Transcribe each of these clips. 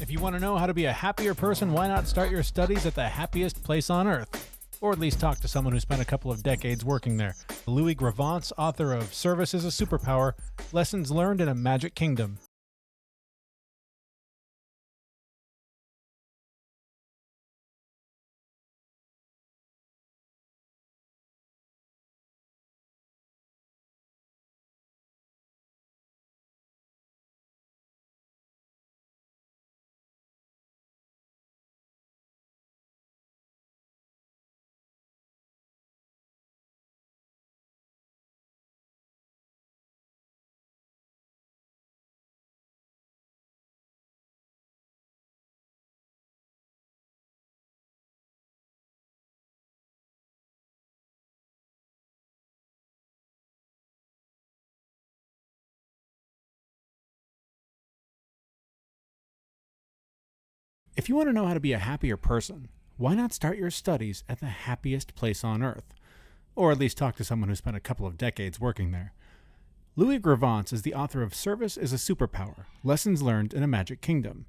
If you want to know how to be a happier person, why not start your studies at the happiest place on earth? Or at least talk to someone who spent a couple of decades working there. Louie Gravance, author of Service is a Superpower, Lessons Learned in a Magic Kingdom. If you want to know how to be a happier person, why not start your studies at the happiest place on earth? Or at least talk to someone who spent a couple of decades working there. Louie Gravance is the author of Service is a Superpower, Lessons Learned in a Magic Kingdom.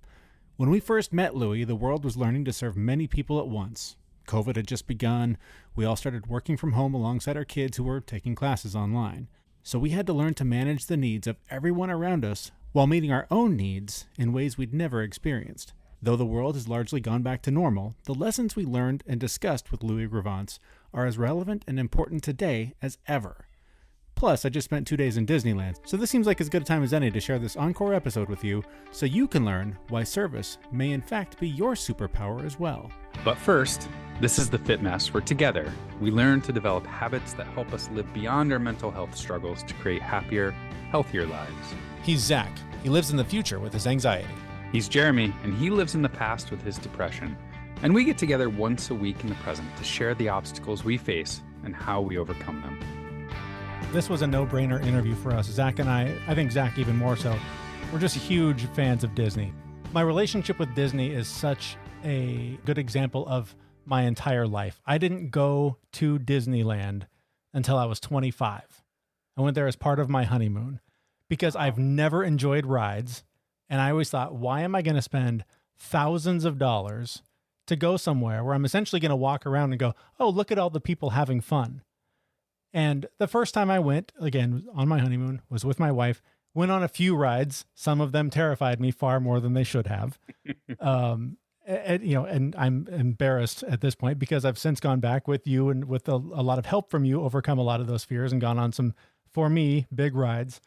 When we first met Louie, the world was learning to serve many people at once. COVID had just begun. We all started working from home alongside our kids who were taking classes online. So we had to learn to manage the needs of everyone around us while meeting our own needs in ways we'd never experienced. Though the world has largely gone back to normal, the lessons we learned and discussed with Louie Gravance are as relevant and important today as ever. Plus, I just spent 2 days in Disneyland, so this seems like as good a time as any to share this encore episode with you so you can learn why service may in fact be your superpower as well. But first, this is the Fit Mess, where together we learn to develop habits that help us live beyond our mental health struggles to create happier, healthier lives. He's Zach. He lives in the future with his anxiety. He's Jeremy, and he lives in the past with his depression. And we get together once a week in the present to share the obstacles we face and how we overcome them. This was a no-brainer interview for us. Zach and I think Zach even more so, we're just huge fans of Disney. My relationship with Disney is such a good example of my entire life. I didn't go to Disneyland until I was 25. I went there as part of my honeymoon because I've never enjoyed rides. And I always thought, why am I going to spend thousands of dollars to go somewhere where I'm essentially going to walk around and go, oh, look at all the people having fun. And the first time I went, again, on my honeymoon, was with my wife, went on a few rides. Some of them terrified me far more than they should have. And I'm embarrassed at this point because I've since gone back with you and with a lot of help from you, overcome a lot of those fears and gone on some, for me, big rides.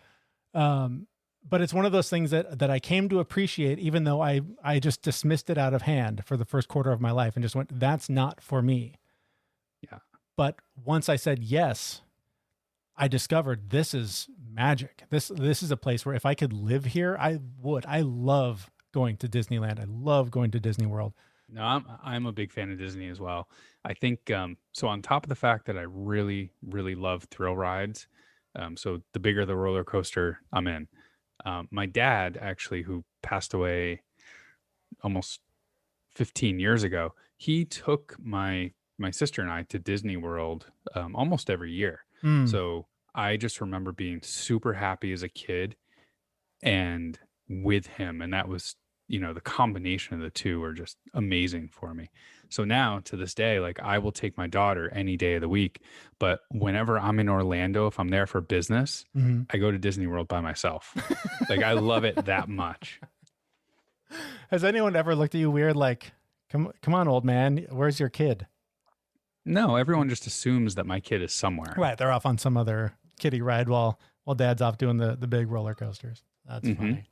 But it's one of those things that I came to appreciate, even though I just dismissed it out of hand for the first quarter of my life and just went, that's not for me. Yeah. But once I said yes, I discovered this is magic. This is a place where if I could live here, I would. I love going to Disneyland. I love going to Disney World. No, I'm a big fan of Disney as well. I think, so on top of the fact that I really, really love thrill rides, so the bigger the roller coaster, I'm in. My dad, actually, who passed away almost 15 years ago, he took my sister and I to Disney World almost every year. So I just remember being super happy as a kid and with him. And that was, the combination of the two were just amazing for me. So now to this day, like I will take my daughter any day of the week, but whenever I'm in Orlando, if I'm there for business, I go to Disney World by myself. Like I love it that much. Has anyone ever looked at you weird? Like, come on, old man, where's your kid? No, everyone just assumes that my kid is somewhere. Right. They're off on some other kiddie ride while dad's off doing the big roller coasters. That's funny.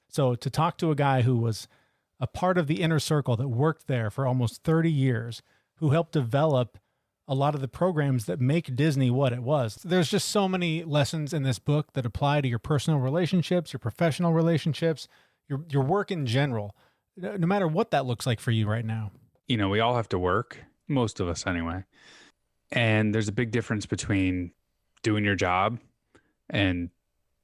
So to talk to a guy who was a part of the inner circle that worked there for almost 30 years, who helped develop a lot of the programs that make Disney what it was. There's just so many lessons in this book that apply to your personal relationships, your professional relationships, your work in general, no matter what that looks like for you right now. We all have to work, most of us anyway. And there's a big difference between doing your job and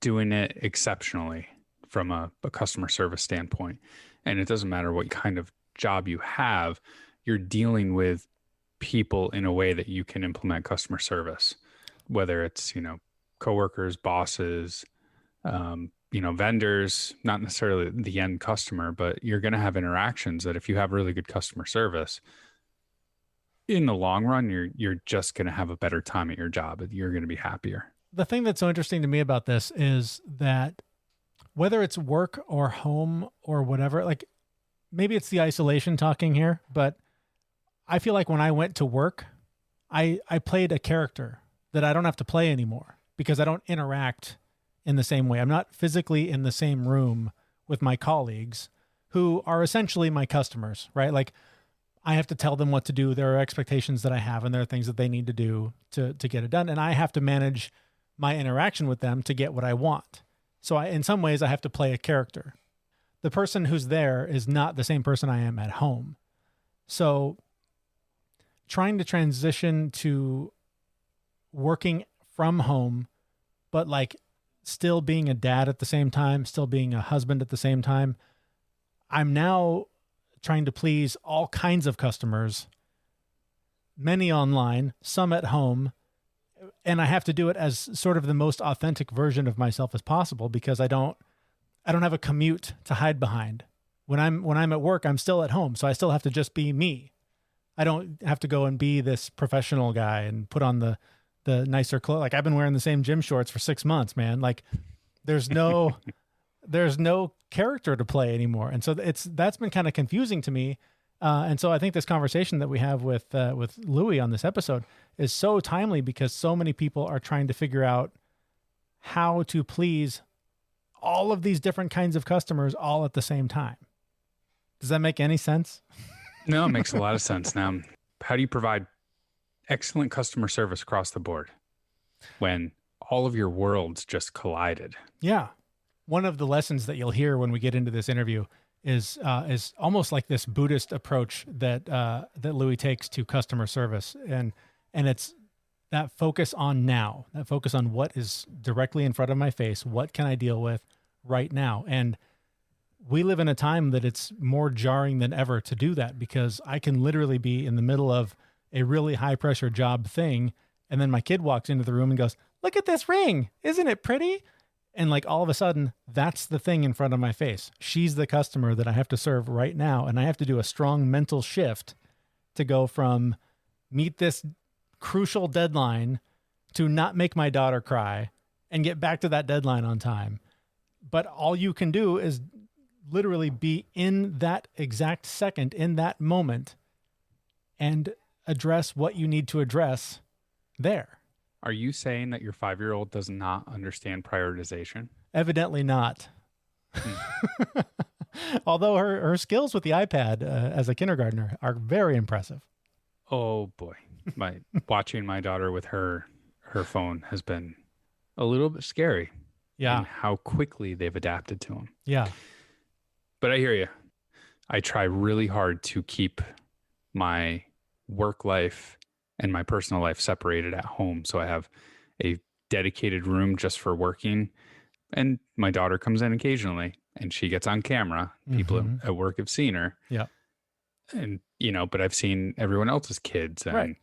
doing it exceptionally from a customer service standpoint. And it doesn't matter what kind of job you have, you're dealing with people in a way that you can implement customer service, whether it's, coworkers, bosses, vendors, not necessarily the end customer, but you're going to have interactions that if you have really good customer service, in the long run, you're just going to have a better time at your job. You're going to be happier. The thing that's so interesting to me about this is that whether it's work or home or whatever, like maybe it's the isolation talking here, but I feel like when I went to work, I played a character that I don't have to play anymore because I don't interact in the same way. I'm not physically in the same room with my colleagues who are essentially my customers, right? Like I have to tell them what to do. There are expectations that I have, and there are things that they need to do to get it done. And I have to manage my interaction with them to get what I want. So in some ways, I have to play a character. The person who's there is not the same person I am at home. So trying to transition to working from home, but like still being a dad at the same time, still being a husband at the same time, I'm now trying to please all kinds of customers, many online, some at home, and I have to do it as sort of the most authentic version of myself as possible because I don't have a commute to hide behind. When I'm at work, I'm still at home, so I still have to just be me. I don't have to go and be this professional guy and put on the nicer clothes. Like I've been wearing the same gym shorts for 6 months, man. Like there's no character to play anymore. And so that's been kind of confusing to me. And so I think this conversation that we have with Louie on this episode is so timely because so many people are trying to figure out how to please all of these different kinds of customers all at the same time. Does that make any sense? No, it makes a lot of sense. Now, how do you provide excellent customer service across the board when all of your worlds just collided? Yeah. One of the lessons that you'll hear when we get into this interview is almost like this Buddhist approach that Louie takes to customer service. And it's that focus on now, that focus on what is directly in front of my face. What can I deal with right now? And we live in a time that it's more jarring than ever to do that because I can literally be in the middle of a really high pressure job thing. And then my kid walks into the room and goes, "Look at this ring. Isn't it pretty?" And like all of a sudden, that's the thing in front of my face. She's the customer that I have to serve right now. And I have to do a strong mental shift to go from meet this crucial deadline to not make my daughter cry and get back to that deadline on time. But all you can do is literally be in that exact second, in that moment, and address what you need to address there. Are you saying that your 5-year-old does not understand prioritization? Evidently not. Although her skills with the iPad as a kindergartner are very impressive. Oh boy. Watching my daughter with her phone has been a little bit scary. Yeah. And how quickly they've adapted to them. Yeah. But I hear you. I try really hard to keep my work life and my personal life separated at home. So I have a dedicated room just for working. And my daughter comes in occasionally and she gets on camera. People at work have seen her. Yeah. And, but I've seen everyone else's kids and right.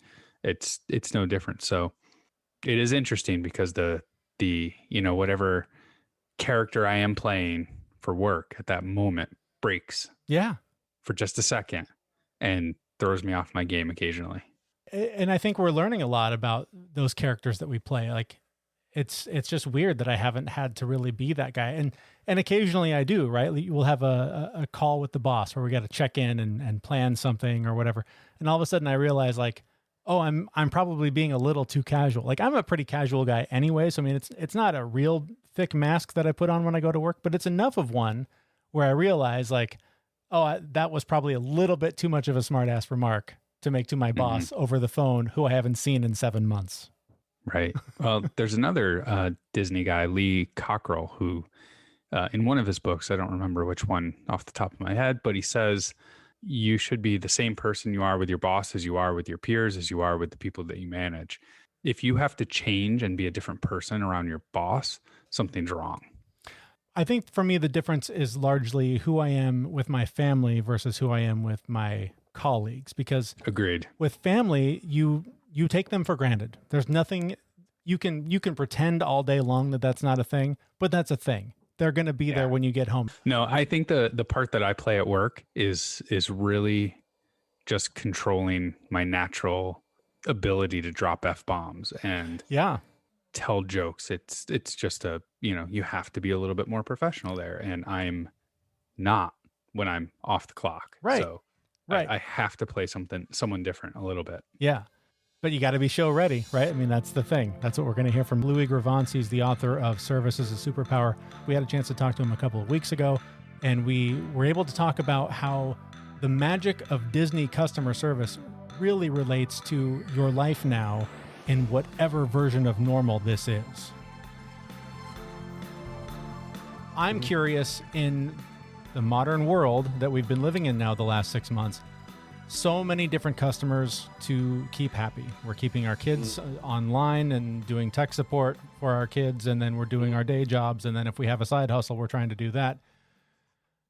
It's no different. So it is interesting because the whatever character I am playing for work at that moment breaks. Yeah. For just a second and throws me off my game occasionally. And I think we're learning a lot about those characters that we play. Like it's just weird that I haven't had to really be that guy. And occasionally I do, right? We'll have a call with the boss where we got to check in and plan something or whatever. And all of a sudden I realize like, oh, I'm probably being a little too casual. Like I'm a pretty casual guy anyway. So I mean, it's not a real thick mask that I put on when I go to work, but it's enough of one where I realize like, oh, that was probably a little bit too much of a smart ass remark to make to my boss over the phone who I haven't seen in 7 months. Right. Well, there's another Disney guy, Lee Cockrell, who in one of his books, I don't remember which one off the top of my head, but he says you should be the same person you are with your boss as you are with your peers, as you are with the people that you manage. If you have to change and be a different person around your boss, something's wrong. I think for me, the difference is largely who I am with my family versus who I am with my colleagues, because agreed. With family, you take them for granted. There's nothing you can pretend all day long that that's not a thing, but that's a thing. they're going to be there when you get home. No, I think the part that I play at work is really just controlling my natural ability to drop F-bombs and tell jokes. It's just you have to be a little bit more professional there. And I'm not when I'm off the clock. Right. So I have to play someone different a little bit. Yeah. But you got to be show ready, right? I mean, that's the thing. That's what we're going to hear from Louie Gravance. He's the author of Service is a Superpower. We had a chance to talk to him a couple of weeks ago, and we were able to talk about how the magic of Disney customer service really relates to your life now in whatever version of normal this is. I'm curious, in the modern world that we've been living in now the last 6 months, so many different customers to keep happy. We're keeping our kids online and doing tech support for our kids, and then we're doing our day jobs, and then if we have a side hustle, we're trying to do that.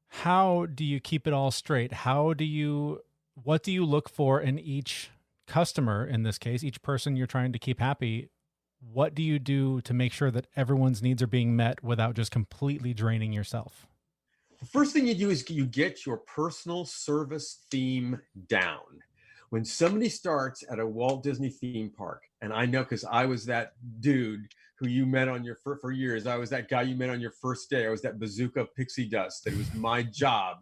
How do you keep it all straight? What do you look for in each customer, in this case, each person you're trying to keep happy? What do you do to make sure that everyone's needs are being met without just completely draining yourself? The first thing you do is you get your personal service theme down. When somebody starts at a Walt Disney theme park, and I know because I was that dude who you met on your for years. I was that guy you met on your first day. I was that bazooka pixie dust. That it was my job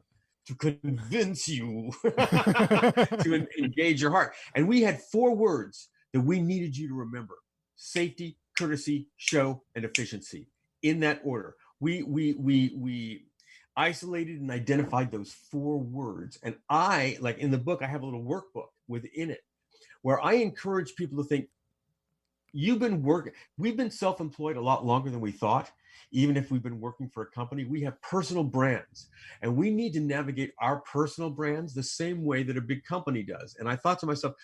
to convince you to engage your heart. And we had 4 words that we needed you to remember: safety, courtesy, show, and efficiency. In that order. We isolated and identified those 4 words. And I, like in the book, I have a little workbook within it where I encourage people to think, we've been self-employed a lot longer than we thought. Even if we've been working for a company, we have personal brands, and we need to navigate our personal brands the same way that a big company does. And I thought to myself,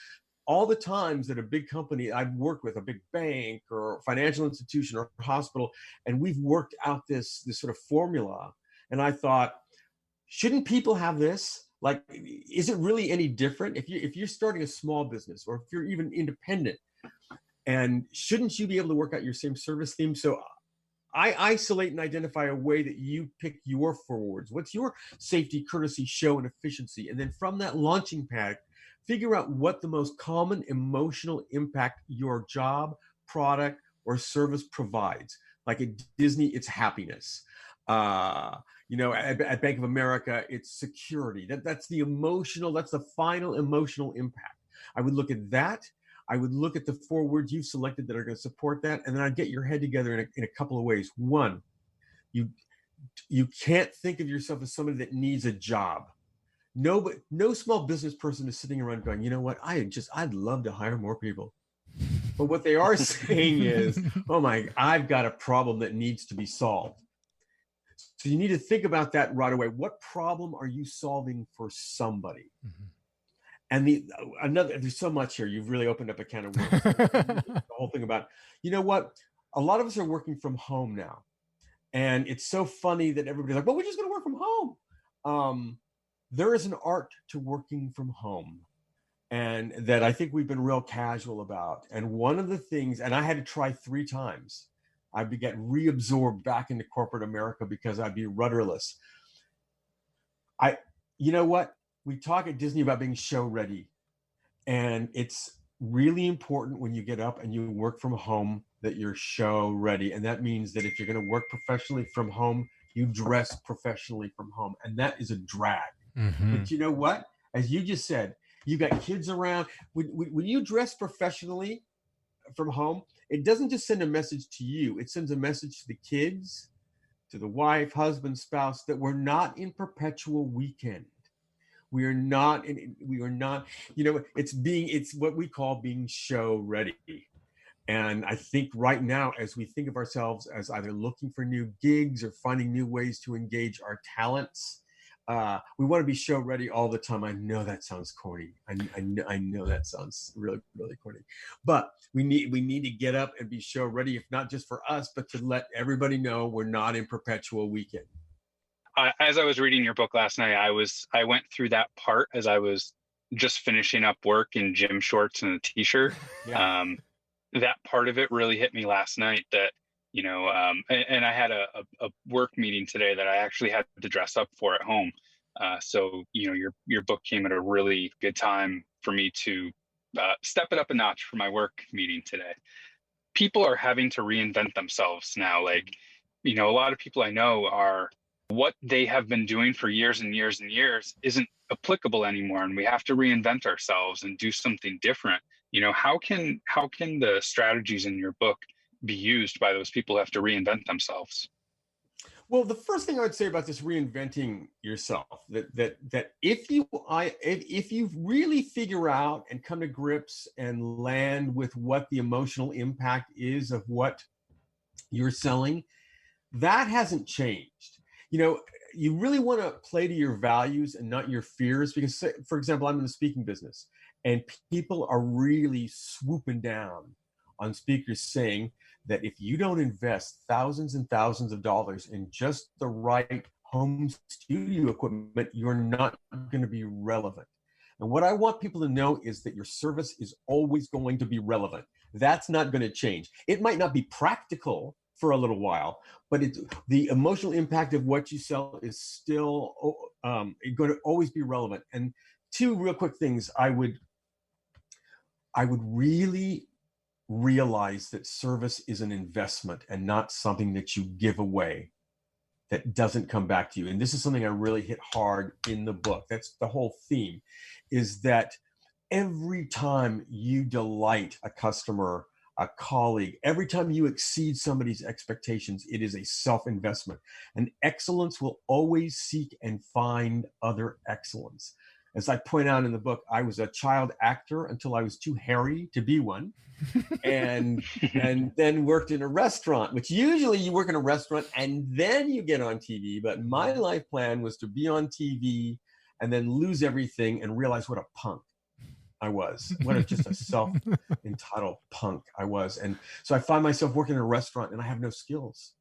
all the times that a big company I've worked with, a big bank or financial institution or hospital, and we've worked out this sort of formula. And I thought, shouldn't people have this? Like, is it really any different if you're starting a small business, or if you're even independent? And shouldn't you be able to work out your same service theme? So I isolate and identify a way that you pick your 4 words. What's your safety, courtesy, show, and efficiency? And then from that launching pad, figure out what the most common emotional impact your job, product, or service provides. Like at Disney, it's happiness. At Bank of America, it's security. That's the final emotional impact. I would look at that. I would look at the 4 words you've selected that are going to support that, and then I'd get your head together in a couple of ways. One, you can't think of yourself as somebody that needs a job. No small business person is sitting around going, you know what, I'd love to hire more people. But what they are saying is, I've got a problem that needs to be solved. So you need to think about that right away. What problem are you solving for somebody? Mm-hmm. And there's so much here. You've really opened up a can of worms. The whole thing about, you know what? A lot of us are working from home now. And it's so funny that everybody's like, well, we're just going to work from home. There is an art to working from home, and that I think we've been real casual about. And one of the things, and I had to try 3 times, I would get reabsorbed back into corporate America because I'd be rudderless. You know what? We talk at Disney about being show ready. And it's really important when you get up and you work from home that you're show ready. And that means that if you're going to work professionally from home, you dress professionally from home. And that is a drag. Mm-hmm. But you know what? As you just said, you got kids around. When you dress professionally from home, it doesn't just send a message to you. It sends a message to the kids, to the wife, husband, spouse, that we're not in perpetual weekend. We are not, it's what we call being show ready. And I think right now, as we think of ourselves as either looking for new gigs or finding new ways to engage our talents, we want to be show ready all the time. I know that sounds corny. I know that sounds really, really corny. But we need to get up and be show ready, if not just for us, but to let everybody know we're not in perpetual weekend. As I was reading your book last night, I went through that part as I was just finishing up work in gym shorts and a t-shirt. Yeah. That part of it really hit me last night, that And I had a work meeting today that I actually had to dress up for at home. So your book came at a really good time for me to step it up a notch for my work meeting today. People are having to reinvent themselves now. Like, a lot of people I know are, what they have been doing for years and years and years isn't applicable anymore, and we have to reinvent ourselves and do something different. How can the strategies in your book be used by those people who have to reinvent themselves? Well, the first thing I would say about this reinventing yourself, that if you really figure out and come to grips and land with what the emotional impact is of what you're selling, that hasn't changed. You really want to play to your values and not your fears, because, for example, I'm in the speaking business, and people are really swooping down on speakers saying that if you don't invest thousands and thousands of dollars in just the right home studio equipment, you're not going to be relevant. And what I want people to know is that your service is always going to be relevant. That's not going to change. It might not be practical for a little while, but the emotional impact of what you sell is still going to always be relevant. And two real quick things, I would really realize that service is an investment and not something that you give away that doesn't come back to you. And this is something I really hit hard in the book. That's the whole theme, is that every time you delight a customer, a colleague, every time you exceed somebody's expectations, it is a self-investment. And excellence will always seek and find other excellence. As I point out in the book, I was a child actor until I was too hairy to be one. and then worked in a restaurant, which usually you work in a restaurant and then you get on TV. But my life plan was to be on TV and then lose everything and realize what a punk I was. Just a self-entitled punk I was. And so I find myself working in a restaurant and I have no skills.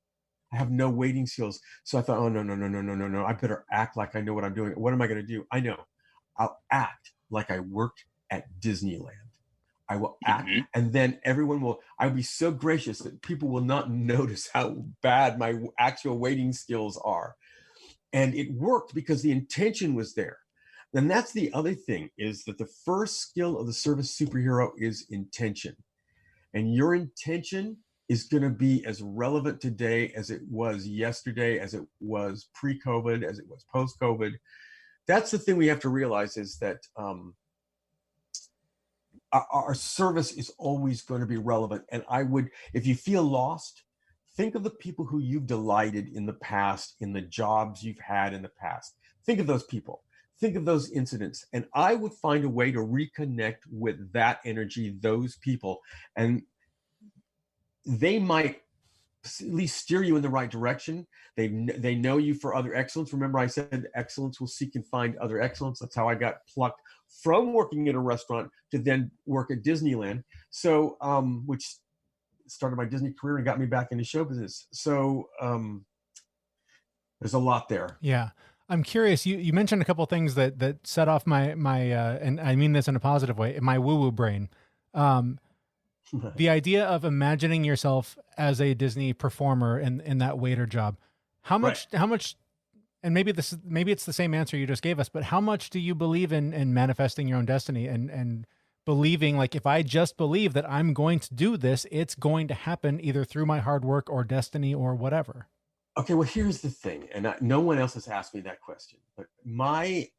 I have no waiting skills. So I thought, oh, no. I better act like I know what I'm doing. What am I going to do? I know. I'll act like I worked at Disneyland. I will act, and then I'll be so gracious that people will not notice how bad my actual waiting skills are. And it worked because the intention was there. And that's the other thing, is that the first skill of the service superhero is intention. And your intention is going to be as relevant today as it was yesterday, as it was pre-COVID, as it was post-COVID. That's the thing we have to realize, is that our service is always going to be relevant. And if you feel lost, think of the people who you've delighted in the past, in the jobs you've had in the past. Think of those people. Think of those incidents. And I would find a way to reconnect with that energy, those people. And they might at least steer you in the right direction. They know you for other excellence. Remember, I said excellence will seek and find other excellence. That's how I got plucked from working at a restaurant to then work at Disneyland. So, which started my Disney career and got me back into show business. So there's a lot there. Yeah. I'm curious. You mentioned a couple of things that set off my and I mean this in a positive way, my woo-woo brain. The idea of imagining yourself as a Disney performer in that waiter job. How much, and maybe it's the same answer you just gave us, but how much do you believe in manifesting your own destiny and believing, like, if I just believe that I'm going to do this, it's going to happen either through my hard work or destiny or whatever? Okay, well, here's the thing, and no one else has asked me that question, but my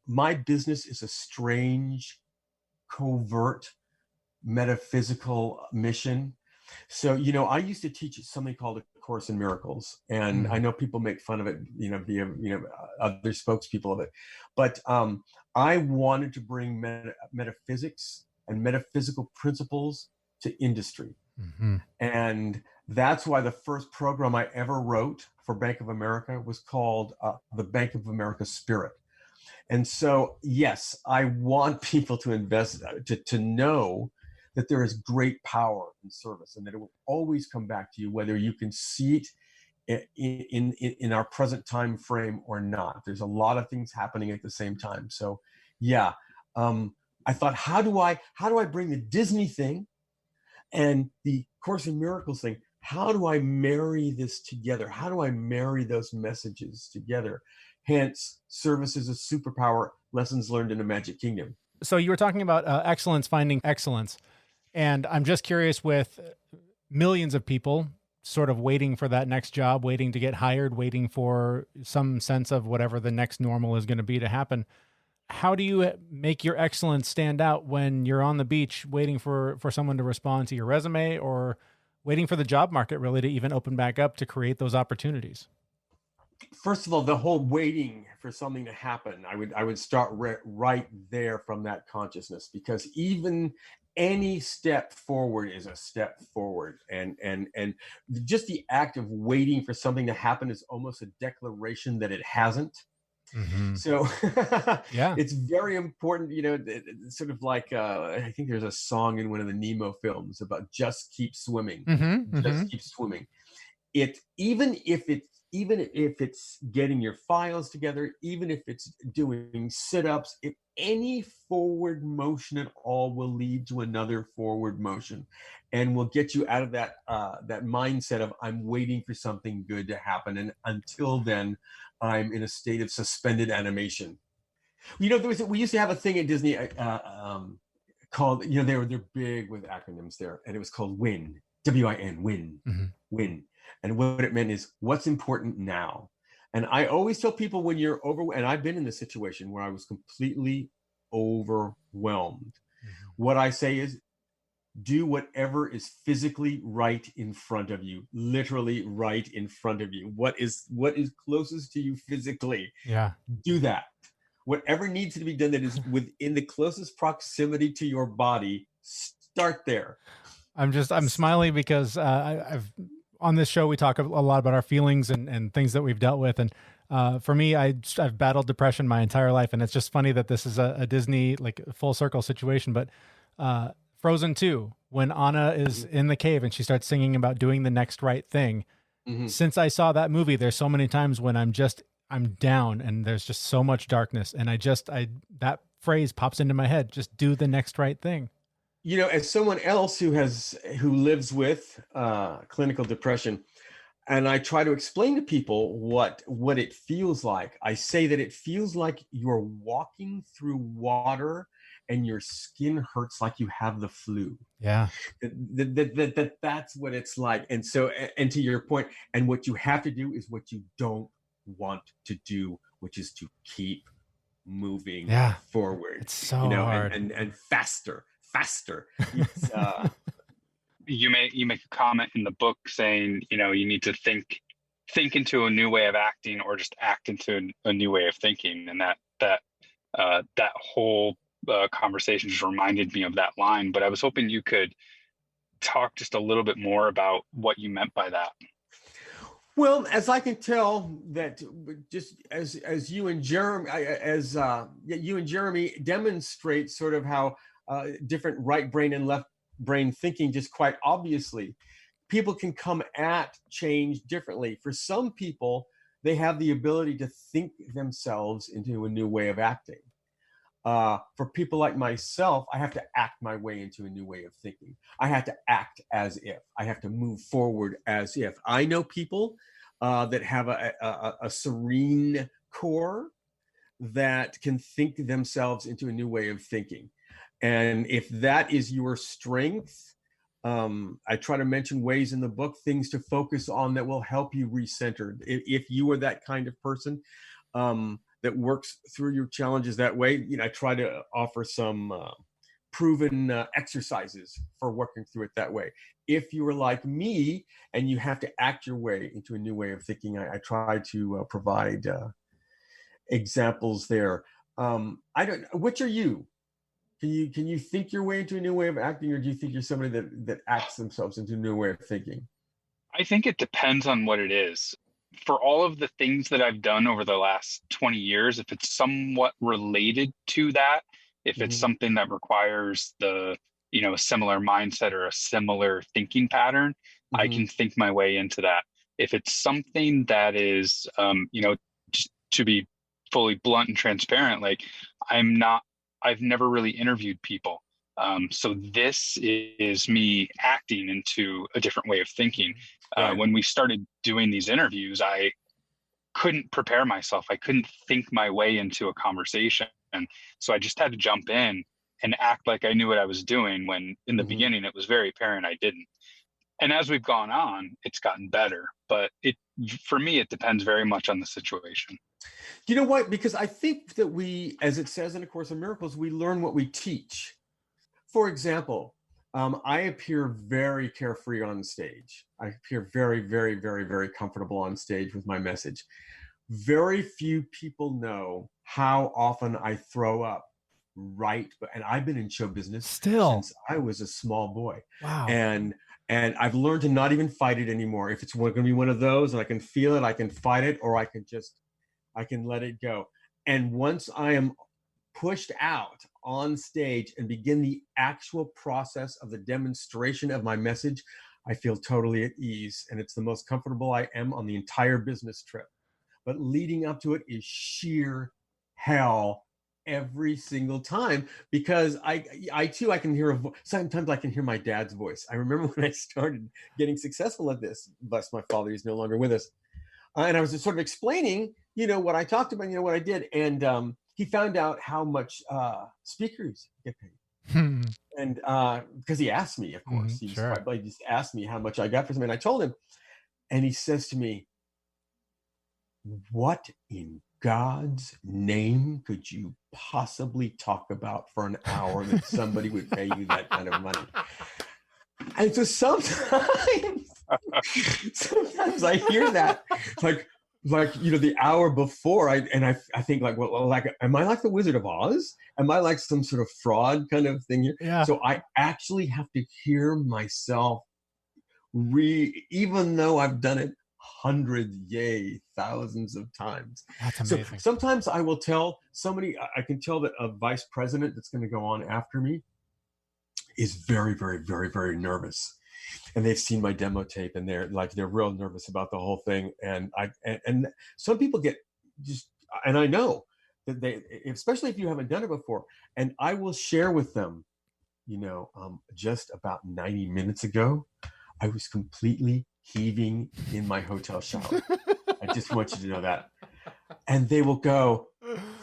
business is a strange, covert, metaphysical mission. So, I used to teach something called A Course in Miracles, and I know people make fun of it, via other spokespeople of it, but I wanted to bring metaphysics and metaphysical principles to industry. And that's why the first program I ever wrote for Bank of America was called the Bank of America Spirit. And so, yes, I want people to invest, to know that there is great power in service, and that it will always come back to you, whether you can see it in our present time frame or not. There's a lot of things happening at the same time. So, yeah, I thought, how do I bring the Disney thing and the Course in Miracles thing how do I marry this together? How do I marry those messages together? Hence, service is a superpower, lessons learned in a magic kingdom. So you were talking about excellence, finding excellence. And I'm just curious, with millions of people sort of waiting for that next job, waiting to get hired, waiting for some sense of whatever the next normal is going to be to happen. How do you make your excellence stand out when you're on the beach waiting for someone to respond to your resume, or waiting for the job market really to even open back up to create those opportunities? First of all, the whole waiting for something to happen, I would start right there from that consciousness, because even any step forward is a step forward, and just the act of waiting for something to happen is almost a declaration that it hasn't. Mm-hmm. So Yeah. it's very important, sort of like I think there's a song in one of the Nemo films about just keep swimming, Mm-hmm. Mm-hmm. just keep swimming. Even if it's getting your files together, even if it's doing sit-ups, if any forward motion at all will lead to another forward motion, and will get you out of that mindset of I'm waiting for something good to happen, and until then I'm in a state of suspended animation. We used to have a thing at Disney called, they're big with acronyms there, and it was called WIN, WIN, WIN, Mm-hmm. WIN. And what it meant is what's important now. And I always tell people, when you're and I've been in the situation where I was completely overwhelmed. Mm-hmm. What I say is, do whatever is physically right in front of you, literally right in front of you. What is closest to you physically? Yeah. Do that. Whatever needs to be done that is within the closest proximity to your body, start there. I'm smiling because I've on this show, we talk a lot about our feelings and things that we've dealt with. And for me, I've battled depression my entire life. And it's just funny that this is a Disney, like, full circle situation. But Frozen 2, when Anna is in the cave and she starts singing about doing the next right thing. Mm-hmm. Since I saw that movie, there's so many times when I'm down and there's just so much darkness. And that phrase pops into my head, just do the next right thing. As someone else who lives with clinical depression, and I try to explain to people what it feels like, I say that it feels like you're walking through water and your skin hurts like you have the flu. Yeah. That's what it's like. And so, and to your point, and what you have to do is what you don't want to do, which is to keep moving forward. It's so hard. And faster. It's, you make a comment in the book saying, you need to think into a new way of acting, or just act into a new way of thinking. And that whole conversation just reminded me of that line. But I was hoping you could talk just a little bit more about what you meant by that. Well, as I can tell, that just as you and Jeremy demonstrate sort of how different right brain and left brain thinking, just quite obviously, people can come at change differently. For some people, they have the ability to think themselves into a new way of acting. For people like myself, I have to act my way into a new way of thinking. I have to act as if. I have to move forward as if. I know people that have a serene core that can think themselves into a new way of thinking. And if that is your strength, I try to mention ways in the book, things to focus on that will help you recenter. If you are that kind of person that works through your challenges that way, I try to offer some proven exercises for working through it that way. If you are like me and you have to act your way into a new way of thinking, I try to provide examples there. Which are you? Can you think your way into a new way of acting, or do you think you're somebody that acts themselves into a new way of thinking? I think it depends on what it is. For all of the things that I've done over the last 20 years, if it's somewhat related to that, if it's something that requires a similar mindset or a similar thinking pattern, I can think my way into that. If it's something that is, just to be fully blunt and transparent, like I've never really interviewed people. So this is me acting into a different way of thinking. Right. When we started doing these interviews, I couldn't prepare myself. I couldn't think my way into a conversation. And so I just had to jump in and act like I knew what I was doing, when in the beginning it was very apparent I didn't. And as we've gone on, it's gotten better. But for me, it depends very much on the situation. You know what? Because I think that we, as it says in A Course in Miracles, we learn what we teach. For example, I appear very carefree on stage. I appear very, very, very, very comfortable on stage with my message. Very few people know how often I throw up, and I've been in show business since I was a small boy. Wow. And I've learned to not even fight it anymore. If it's going to be one of those and I can feel it, I can fight it, or I can let it go. And once I am pushed out on stage and begin the actual process of the demonstration of my message, I feel totally at ease. And it's the most comfortable I am on the entire business trip. But leading up to it is sheer hell every single time, because I too, I can hear sometimes I can hear my dad's voice. I remember when I started getting successful at this, bless my father, he's no longer with us. And I was just sort of explaining, what I talked about, what I did. And he found out how much speakers get paid. And because he asked me, of course, he just asked me how much I got for something. And I told him, and he says to me, "What in God's name could you possibly talk about for an hour that somebody would pay you that kind of money?" And so sometimes I hear that, like the hour before, I think like, well, like, am I like the Wizard of Oz? Am I like some sort of fraud kind of thing here? Yeah. So I actually have to hear myself even though I've done it hundreds, thousands of times. That's amazing. So sometimes I will tell somebody, I can tell that a vice president that's going to go on after me is very, very, very, very nervous. And they've seen my demo tape, and they're real nervous about the whole thing. And some people get and I know that they, especially if you haven't done it before, and I will share with them, just about 90 minutes ago, I was completely heaving in my hotel shower. I just want you to know that. And they will go,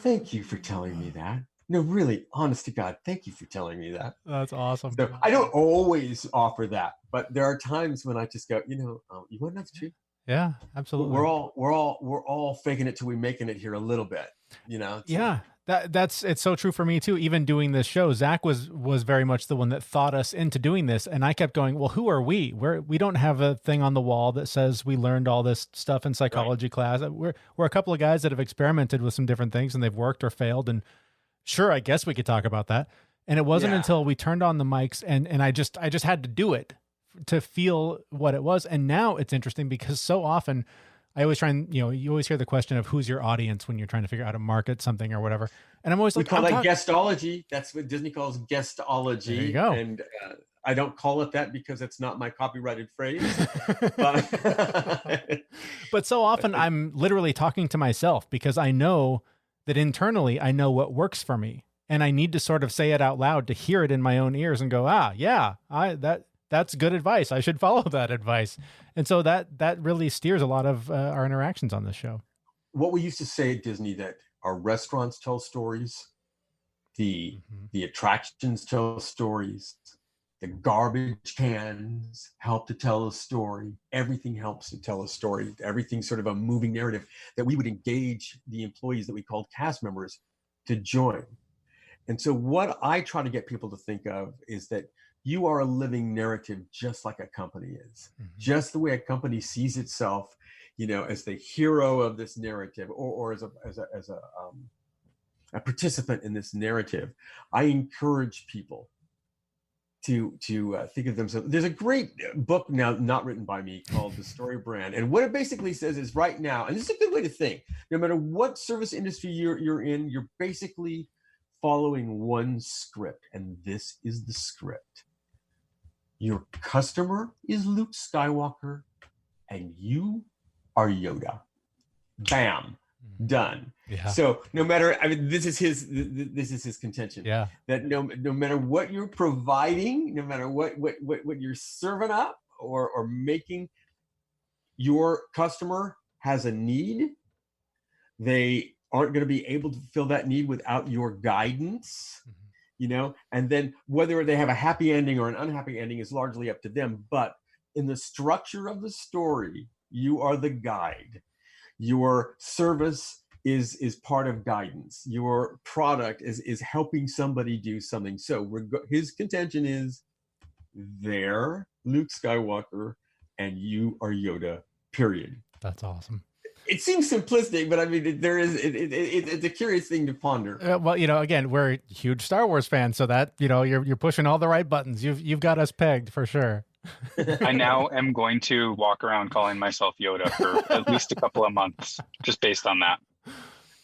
"Thank you for telling me that. No, really, honest to God, thank you for telling me that." That's awesome. So I don't always offer that, but there are times when I just go, you want to know the truth? Yeah, absolutely. We're all faking it till we making it here a little bit, Yeah, it's so true for me too. Even doing this show, Zach was very much the one that thought us into doing this, and I kept going, well, who are we? We don't have a thing on the wall that says we learned all this stuff in psychology class. We're a couple of guys that have experimented with some different things, and they've worked or failed, and sure, I guess we could talk about that. And it wasn't until we turned on the mics and I just had to do it to feel what it was. And now it's interesting because so often I always try and, you always hear the question of who's your audience when you're trying to figure out how to market something or whatever. And I'm always we like, call that guestology. That's what Disney calls guestology. There you go. And I don't call it that because it's not my copyrighted phrase. But so often I'm literally talking to myself because I know that internally I know what works for me. And I need to sort of say it out loud to hear it in my own ears and go, that's good advice. I should follow that advice. And so that really steers a lot of our interactions on this show. What we used to say at Disney, that our restaurants tell stories, the attractions tell stories, the garbage cans help to tell a story. Everything helps to tell a story. Everything's sort of a moving narrative that we would engage the employees that we called cast members to join. And so what I try to get people to think of is that you are a living narrative, just like a company is. Just the way a company sees itself, as the hero of this narrative, or as a participant in this narrative. I encourage people to think of themselves. There's a great book now, not written by me, called The Story Brand. And what it basically says is, right now, and this is a good way to think, no matter what service industry you're in, you're basically following one script, and this is the script. Your customer is Luke Skywalker, and you are Yoda. Bam. done. Yeah. So no matter, I mean, this is his contention. Yeah. That no matter what you're providing, no matter what you're serving up or making, your customer has a need. They aren't going to be able to fulfill that need without your guidance. And then whether they have a happy ending or an unhappy ending is largely up to them. But in the structure of the story, you are the guide. Your service is part of guidance. Your product is helping somebody do something. So his contention is, they're Luke Skywalker and you are Yoda, period. That's awesome. It seems simplistic, but I mean, it's a curious thing to ponder. Well, again, we're huge Star Wars fans, so that, you're pushing all the right buttons. You've got us pegged for sure. I now am going to walk around calling myself Yoda for at least a couple of months, just based on that.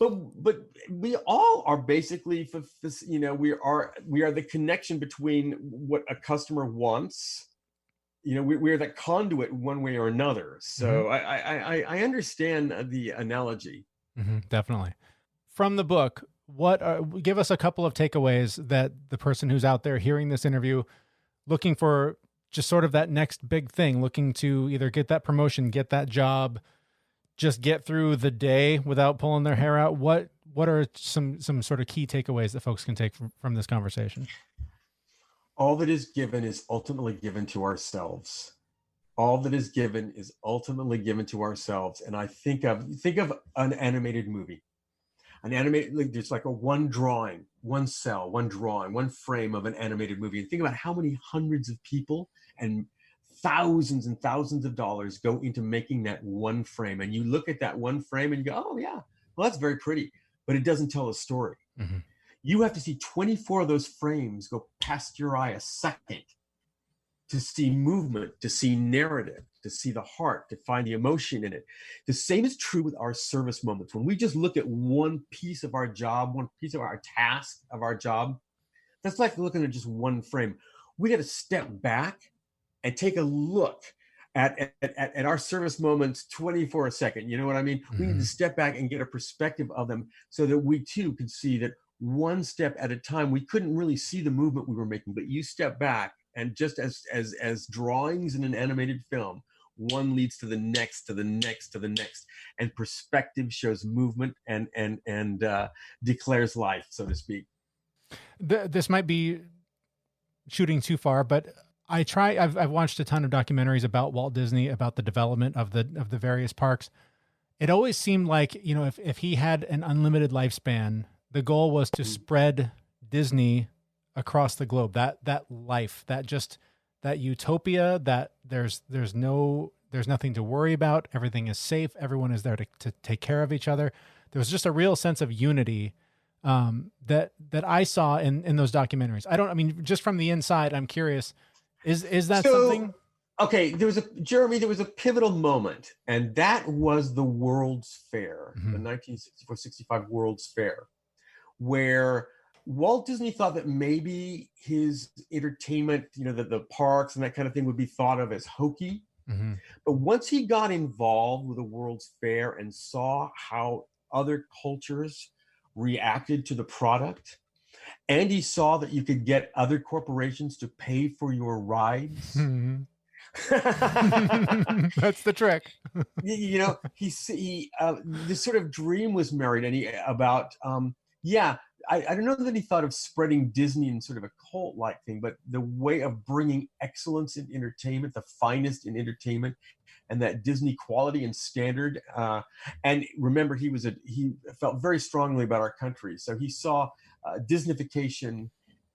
But we all are basically, we are the connection between what a customer wants. We are that conduit one way or another. So I understand the analogy. Definitely. From the book, give us a couple of takeaways that the person who's out there hearing this interview, looking for just sort of that next big thing, looking to either get that promotion, get that job, just get through the day without pulling their hair out. What are some sort of key takeaways that folks can take from this conversation? All that is given is ultimately given to ourselves. All that is given is ultimately given to ourselves. And I think of an animated movie. There's like one drawing, one cell, one drawing, one frame of an animated movie. And think about how many hundreds of people and thousands and thousands of dollars go into making that one frame. And you look at that one frame and you go, oh yeah, well, that's very pretty, but it doesn't tell a story. You have to see 24 of those frames go past your eye a second to see movement, to see narrative, to see the heart, to find the emotion in it. The same is true with our service moments. When we just look at one piece of our job, one piece of our task of our job, that's like looking at just one frame. We got to step back and take a look at our service moments 24 a second. You know what I mean? We need to step back and get a perspective of them so that we too can see that one step at a time. We couldn't really see the movement we were making, but you step back, and just as drawings in an animated film, one leads to the next, to the next, to the next, and perspective shows movement and declares life, so to speak. This might be shooting too far, but I've watched a ton of documentaries about Walt Disney, about the development of the various parks. It always seemed like, if he had an unlimited lifespan, the goal was to spread Disney across the globe, that life, that utopia, that there's nothing to worry about. Everything is safe. Everyone is there to take care of each other. There was just a real sense of unity that I saw in those documentaries. Just from the inside, I'm curious, is that something? Okay, there was a pivotal moment, and that was the World's Fair, the 1964-65 World's Fair, where Walt Disney thought that maybe his entertainment, the parks and that kind of thing, would be thought of as hokey. But once he got involved with the World's Fair and saw how other cultures reacted to the product, and he saw that you could get other corporations to pay for your rides. That's the trick. This sort of dream was married, and I don't know that he thought of spreading Disney in sort of a cult-like thing, but the way of bringing excellence in entertainment, the finest in entertainment, and that Disney quality and standard. And remember, he felt very strongly about our country, so he saw Disneyfication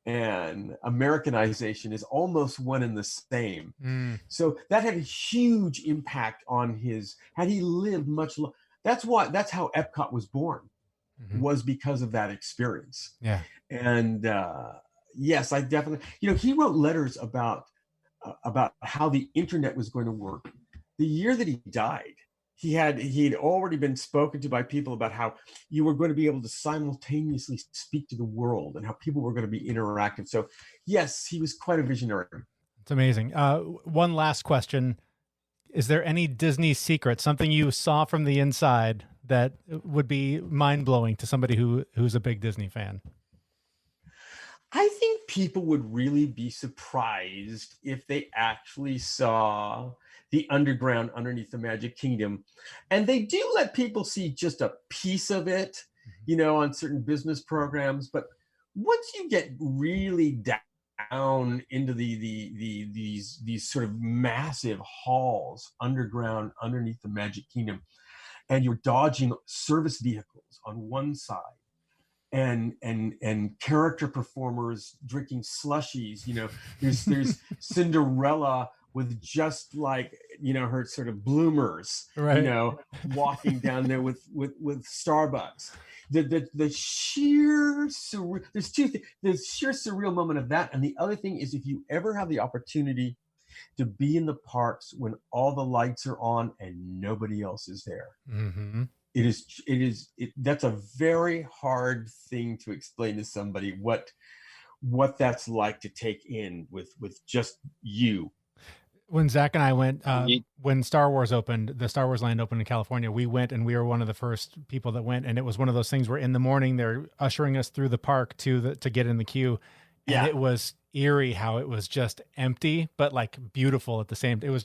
and Americanization is almost one and the same. So that had a huge impact on had he lived much longer. That's how Epcot was born, was because of that experience. Yeah. And yes, I definitely, he wrote letters about how the internet was going to work. The year that he died, he'd already been spoken to by people about how you were going to be able to simultaneously speak to the world and how people were going to be interactive. So yes, he was quite a visionary. It's amazing. One last question. Is there any Disney secret, something you saw from the inside that would be mind-blowing to somebody who's a big Disney fan? I think people would really be surprised if they actually saw the underground underneath the Magic Kingdom. And they do let people see just a piece of it, on certain business programs. But once you get really down into these sort of massive halls underground underneath the Magic Kingdom, and you're dodging service vehicles on one side, and character performers drinking slushies. There's Cinderella with just like her sort of bloomers, Right. walking down there with Starbucks. The sheer surreal. There's two things. The sheer surreal moment of that, and the other thing is, if you ever have the opportunity to be in the parks when all the lights are on and nobody else is there. Mm-hmm. That's a very hard thing to explain to somebody what that's like to take in with just you. When Zach and I went, when Star Wars opened, the Star Wars Land opened in California, we went, and we were one of the first people that went. And it was one of those things where in the morning they're ushering us through the park to get in the queue. And it was eerie how it was just empty, but like beautiful at the same time.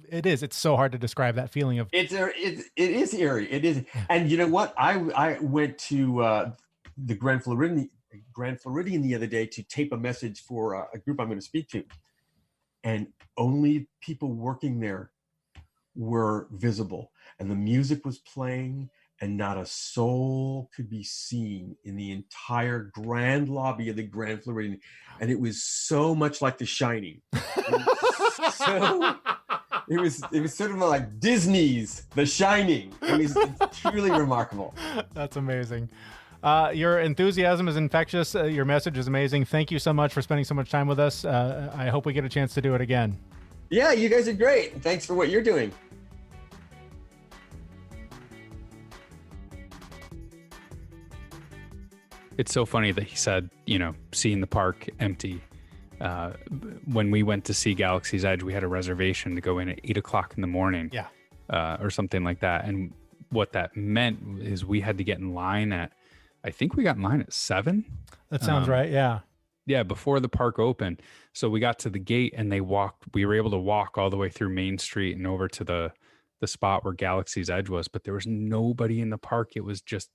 It's so hard to describe that feeling of it is eerie. It is. And you know what? I went to the Grand Floridian the other day to tape a message for a group I'm going to speak to. And only people working there were visible. And the music was playing, and not a soul could be seen in the entire grand lobby of the Grand Floridian. And it was so much like The Shining. It was sort of like Disney's The Shining. It's truly remarkable. That's amazing. Your enthusiasm is infectious. Your message is amazing. Thank you so much for spending so much time with us. I hope we get a chance to do it again. Yeah, you guys are great. Thanks for what you're doing. It's so funny that he said, seeing the park empty. When we went to see Galaxy's Edge, we had a reservation to go in at 8:00 in the morning. Yeah. Or something like that. And what that meant is we had to get in line I think we got in line at 7. That sounds right. Yeah. Yeah. Before the park opened. So we got to the gate and we were able to walk all the way through Main Street and over to the spot where Galaxy's Edge was, but there was nobody in the park. It was just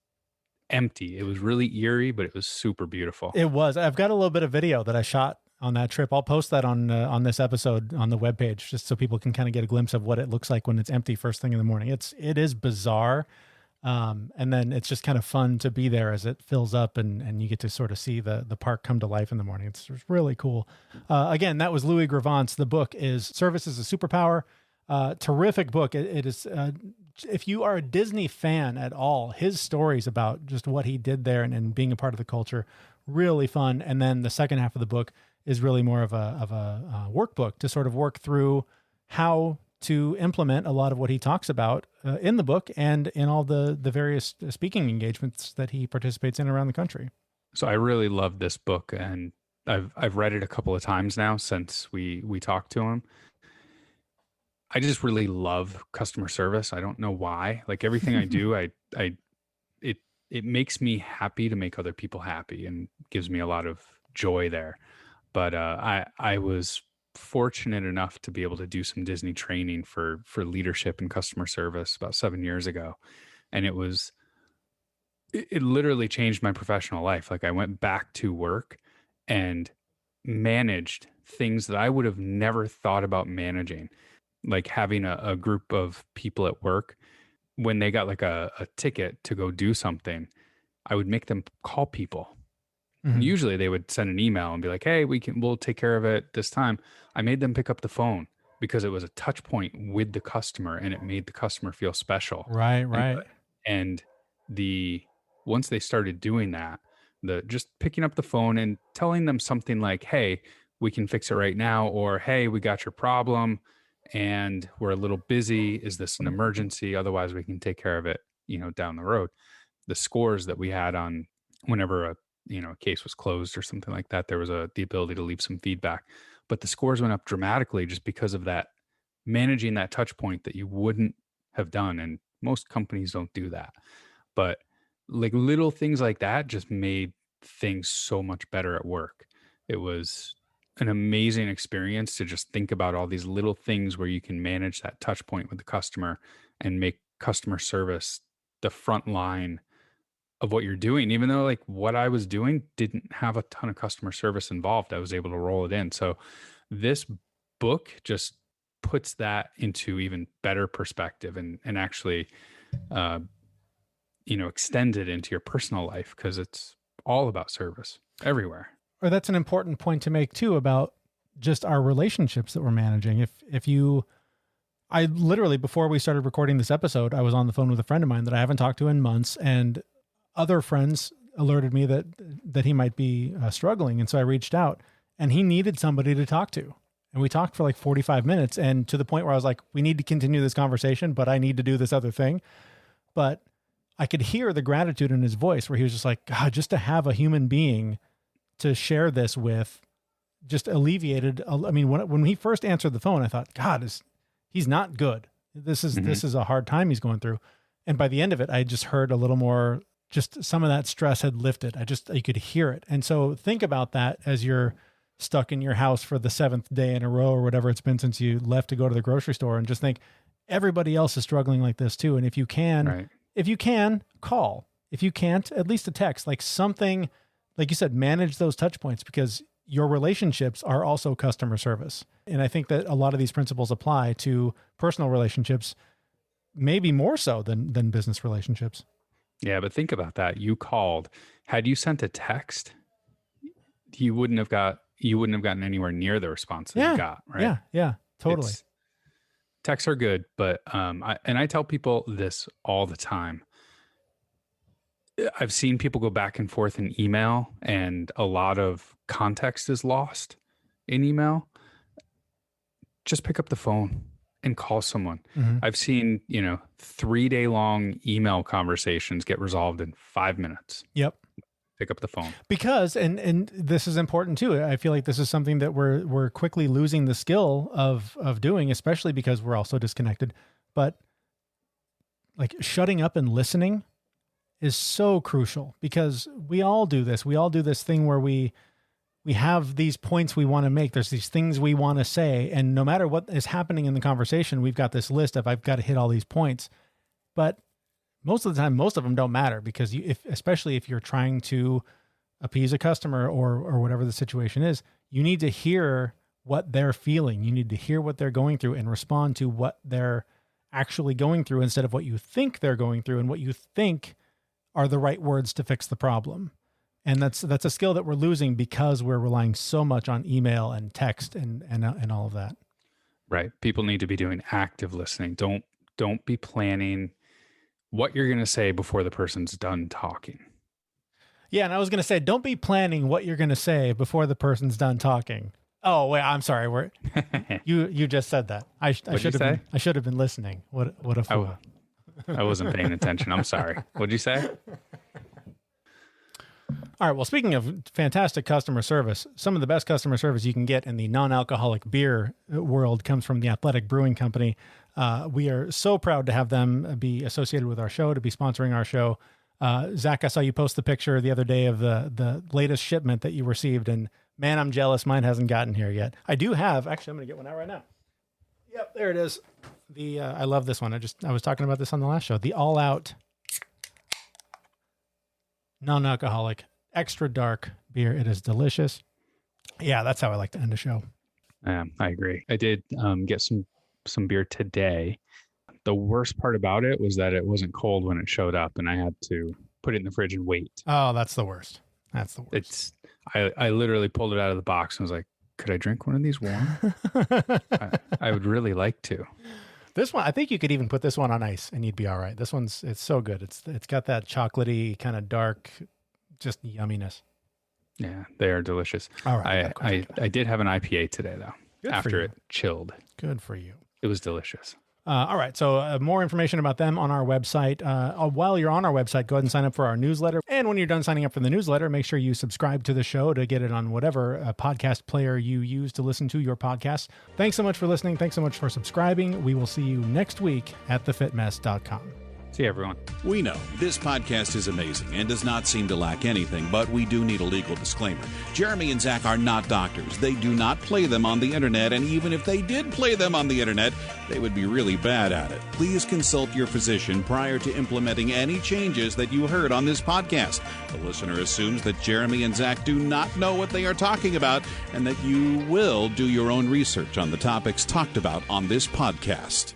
empty. It was really eerie, but it was super beautiful. It was. I've got a little bit of video that I shot on that trip. I'll post that on this episode on the webpage, just so people can kind of get a glimpse of what it looks like when it's empty first thing in the morning. It is bizarre. And then it's just kind of fun to be there as it fills up and you get to sort of see the park come to life in the morning. It's really cool. Again, that was Louie Gravance. The book is Service is a Superpower. Terrific book. It is, if you are a Disney fan at all, his stories about just what he did there and being a part of the culture, really fun. And then the second half of the book is really more of a workbook to sort of work through how to implement a lot of what he talks about in the book and in all the various speaking engagements that he participates in around the country. So I really love this book, and I've read it a couple of times now since we talked to him. I just really love customer service. I don't know why. Like everything I do, it makes me happy to make other people happy and gives me a lot of joy there. But I was fortunate enough to be able to do some Disney training for leadership and customer service about 7 years ago. And it literally changed my professional life. Like I went back to work and managed things that I would have never thought about managing. Like having a group of people at work, when they got like a ticket to go do something, I would make them call people. Mm-hmm. Usually they would send an email and be like, hey, we'll take care of it this time. I made them pick up the phone because it was a touch point with the customer and it made the customer feel special. Right. And once they started doing that, just picking up the phone and telling them something like, hey, we can fix it right now, or hey, we got your problem and we're a little busy. Is this an emergency? Otherwise we can take care of it, down the road. The scores that we had on whenever a case was closed or something like that, there was the ability to leave some feedback, but the scores went up dramatically just because of that, managing that touch point that you wouldn't have done. And Most companies don't do that. But like little things like that just made things so much better at work. It was an amazing experience to just think about all these little things where you can manage that touch point with the customer and make customer service the front line of what you're doing. Even though like what I was doing didn't have a ton of customer service involved, I was able to roll it in. So this book just puts that into even better perspective and actually, extend it into your personal life, because it's all about service everywhere. Or that's an important point to make too about just our relationships that we're managing. I literally, before we started recording this episode, I was on the phone with a friend of mine that I haven't talked to in months, and other friends alerted me that he might be struggling. And so I reached out, and he needed somebody to talk to. And we talked for like 45 minutes, and to the point where I was like, we need to continue this conversation, but I need to do this other thing. But I could hear the gratitude in his voice where he was just like, God, just to have a human being to share this with just alleviated. I mean, when he first answered the phone, I thought, God, he's not good. This is a hard time he's going through. And by the end of it, I just heard a little more, just some of that stress had lifted. You could hear it. And so think about that as you're stuck in your house for the 7th day in a row or whatever it's been since you left to go to the grocery store, and just think everybody else is struggling like this too. And if you can, call. If you can't, at least a text, like something, like you said, manage those touch points, because your relationships are also customer service. And I think that a lot of these principles apply to personal relationships, maybe more so than business relationships. Yeah, but think about that. You called. Had you sent a text, you wouldn't have gotten anywhere near the response that you got, right? Yeah, totally. Texts are good, but I tell people this all the time. I've seen people go back and forth in email, and a lot of context is lost in email. Just pick up the phone and call someone. Mm-hmm. I've seen, 3-day long email conversations get resolved in 5 minutes. Yep. Pick up the phone. Because, and this is important too. I feel like this is something that we're quickly losing the skill of doing, especially because we're also disconnected. But like shutting up and listening is so crucial, because we all do this. We all do this thing where we have these points we want to make. There's these things we want to say. And no matter what is happening in the conversation, we've got this list of, I've got to hit all these points. But most of the time, most of them don't matter, because especially if you're trying to appease a customer or whatever the situation is, you need to hear what they're feeling. You need to hear what they're going through and respond to what they're actually going through, instead of what you think they're going through and what you think are the right words to fix the problem. And that's a skill that we're losing because we're relying so much on email and text and all of that. Right. People need to be doing active listening. Don't be planning what you're going to say before the person's done talking. Yeah. And I was going to say, don't be planning what you're going to say before the person's done talking. Oh, wait, I'm sorry. You just said that. I should have been listening. What a fool. I wasn't paying attention. I'm sorry. What'd you say? All right. Well, speaking of fantastic customer service, some of the best customer service you can get in the non-alcoholic beer world comes from the Athletic Brewing Company. We are so proud to have them be associated with our show, to be sponsoring our show. Zach, I saw you post the picture the other day of the latest shipment that you received, and man, I'm jealous. Mine hasn't gotten here yet. I do have, actually, I'm going to get one out right now. Yep, there it is. I love this one. I was talking about this on the last show. The All Out non-alcoholic extra dark beer. It is delicious. Yeah, that's how I like to end a show. I agree. I did get some beer today. The worst part about it was that it wasn't cold when it showed up, and I had to put it in the fridge and wait. Oh, that's the worst. That's the worst. I literally pulled it out of the box and was like, could I drink one of these warm? I would really like to. This one, I think you could even put this one on ice and you'd be all right. It's so good. It's got that chocolatey kind of dark, just yumminess. Yeah, they are delicious. All right. I did have an IPA today though. Good after it chilled. Good for you. It was delicious. All right. So more information about them on our website. While you're on our website, go ahead and sign up for our newsletter. And when you're done signing up for the newsletter, make sure you subscribe to the show to get it on whatever podcast player you use to listen to your podcast. Thanks so much for listening. Thanks so much for subscribing. We will see you next week at thefitmess.com. See you, everyone. We know this podcast is amazing and does not seem to lack anything, but we do need a legal disclaimer. Jeremy and Zach are not doctors. They do not play them on the internet, and even if they did play them on the internet, they would be really bad at it. Please consult your physician prior to implementing any changes that you heard on this podcast. The listener assumes that Jeremy and Zach do not know what they are talking about and that you will do your own research on the topics talked about on this podcast.